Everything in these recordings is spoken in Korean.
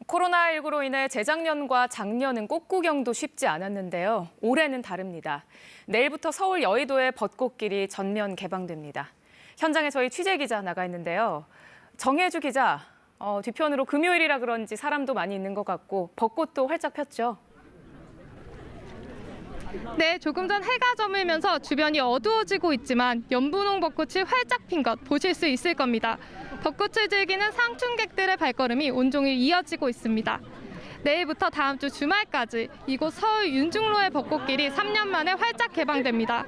코로나19로 인해 재작년과 작년은 꽃구경도 쉽지 않았는데요. 올해는 다릅니다. 내일부터 서울 여의도의 벚꽃길이 전면 개방됩니다. 현장에 저희 취재기자 나가 있는데요. 정혜주 기자, 뒤편으로 금요일이라 그런지 사람도 많이 있는 것 같고 벚꽃도 활짝 폈죠. 네, 조금 전 해가 저물면서 주변이 어두워지고 있지만 연분홍 벚꽃이 활짝 핀 것 보실 수 있을 겁니다. 벚꽃을 즐기는 상춘객들의 발걸음이 온종일 이어지고 있습니다. 내일부터 다음 주 주말까지 이곳 서울 윤중로의 벚꽃길이 3년 만에 활짝 개방됩니다.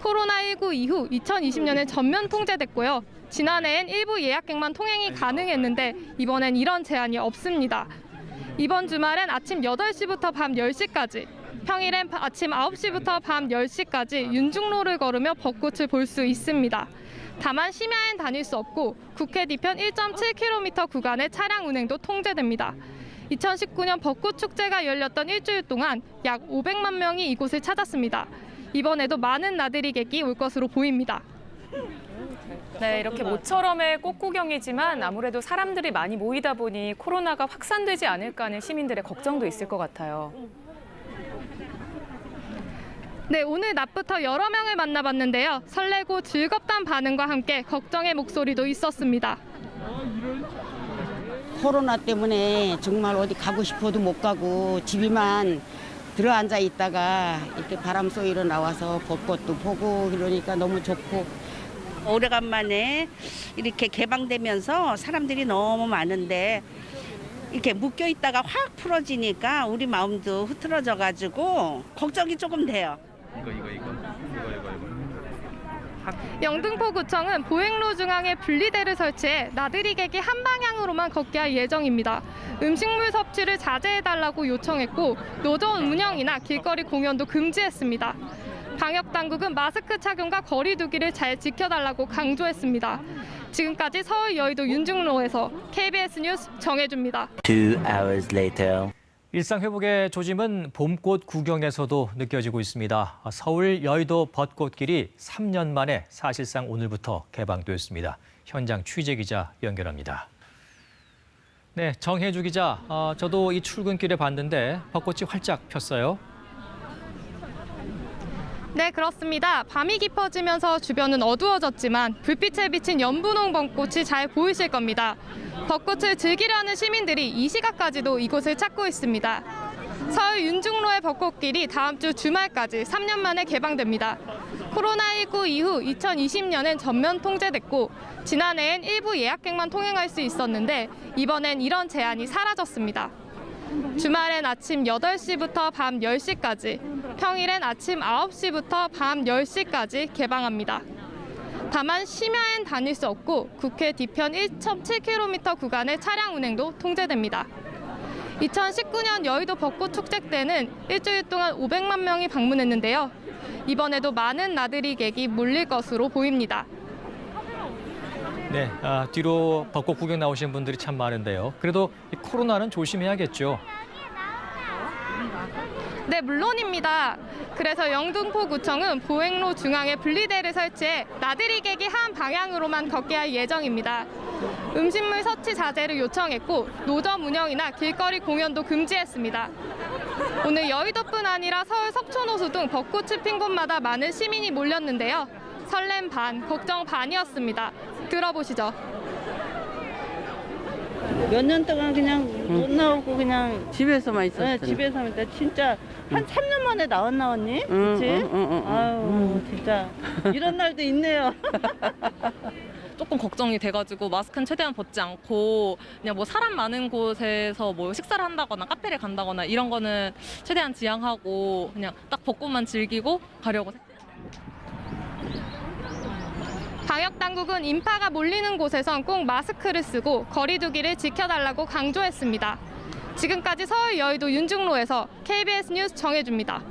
코로나19 이후 2020년에 전면 통제됐고요. 지난해엔 일부 예약객만 통행이 가능했는데 이번엔 이런 제한이 없습니다. 이번 주말엔 아침 8시부터 밤 10시까지, 평일엔 아침 9시부터 밤 10시까지 윤중로를 걸으며 벚꽃을 볼 수 있습니다. 다만 심야엔 다닐 수 없고 국회 뒤편 1.7km 구간의 차량 운행도 통제됩니다. 2019년 벚꽃 축제가 열렸던 일주일 동안 약 500만 명이 이곳을 찾았습니다. 이번에도 많은 나들이객이 올 것으로 보입니다. 네, 이렇게 모처럼의 꽃구경이지만 아무래도 사람들이 많이 모이다 보니 코로나가 확산되지 않을까 하는 시민들의 걱정도 있을 것 같아요. 네, 오늘 낮부터 여러 명을 만나봤는데요. 설레고 즐겁다는 반응과 함께 걱정의 목소리도 있었습니다. 코로나 때문에 정말 어디 가고 싶어도 못 가고 집에만 들어앉아 있다가 이렇게 바람 쏘이러 나와서 벚꽃도 보고 그러니까 너무 좋고. 오래간만에 이렇게 개방되면서 사람들이 너무 많은데 이렇게 묶여 있다가 확 풀어지니까 우리 마음도 흐트러져가지고 걱정이 조금 돼요. 영등포구청은 보행로 중앙에 분리대를 설치해 나들이객이 한 방향으로만 걷게 할 예정입니다. 음식물 섭취를 자제해달라고 요청했고 노점 운영이나 길거리 공연도 금지했습니다. 방역당국은 마스크 착용과 거리 두기를 잘 지켜달라고 강조했습니다. 지금까지 서울 여의도 윤중로에서 KBS 뉴스 정혜주입니다. 2 hours later. 일상 회복의 조짐은 봄꽃 구경에서도 느껴지고 있습니다. 서울 여의도 벚꽃길이 3년 만에 사실상 오늘부터 개방되었습니다. 현장 취재기자 연결합니다. 네, 정혜주 기자, 저도 이 출근길에 봤는데 벚꽃이 활짝 폈어요. 네, 그렇습니다. 밤이 깊어지면서 주변은 어두워졌지만 불빛에 비친 연분홍 벚꽃이 잘 보이실 겁니다. 벚꽃을 즐기려 하는 시민들이 이 시각까지도 이곳을 찾고 있습니다. 서울 윤중로의 벚꽃길이 다음 주 주말까지 3년 만에 개방됩니다. 코로나19 이후 2020년엔 전면 통제됐고 지난해엔 일부 예약객만 통행할 수 있었는데 이번엔 이런 제한이 사라졌습니다. 주말엔 아침 8시부터 밤 10시까지, 평일엔 아침 9시부터 밤 10시까지 개방합니다. 다만 심야엔 다닐 수 없고 국회 뒤편 1.7km 구간의 차량 운행도 통제됩니다. 2019년 여의도 벚꽃 축제 때는 일주일 동안 500만 명이 방문했는데요. 이번에도 많은 나들이객이 몰릴 것으로 보입니다. 네, 뒤로 벚꽃 구경 나오신 분들이 참 많은데요. 그래도 코로나는 조심해야겠죠. 네, 물론입니다. 그래서 영등포구청은 보행로 중앙에 분리대를 설치해 나들이객이 한 방향으로만 걷게 할 예정입니다. 음식물 섭취 자제를 요청했고 노점 운영이나 길거리 공연도 금지했습니다. 오늘 여의도뿐 아니라 서울 석촌호수 등 벚꽃이 핀 곳마다 많은 시민이 몰렸는데요. 설렘 반, 걱정 반이었습니다. 들어보시죠. 몇 년 동안 그냥 못 나오고 그냥 집에서만 있었어. 네, 집에서만 있다. 진짜 한 3년 만에 나왔니? 그치? 아유, 진짜 이런 날도 있네요. 조금 걱정이 돼가지고 마스크는 최대한 벗지 않고 그냥 뭐 사람 많은 곳에서 뭐 식사를 한다거나 카페를 간다거나 이런 거는 최대한 지양하고 그냥 딱 벚꽃만 즐기고 가려고. 방역당국은 인파가 몰리는 곳에선 꼭 마스크를 쓰고 거리 두기를 지켜달라고 강조했습니다. 지금까지 서울 여의도 윤중로에서 KBS 뉴스 정혜주입니다.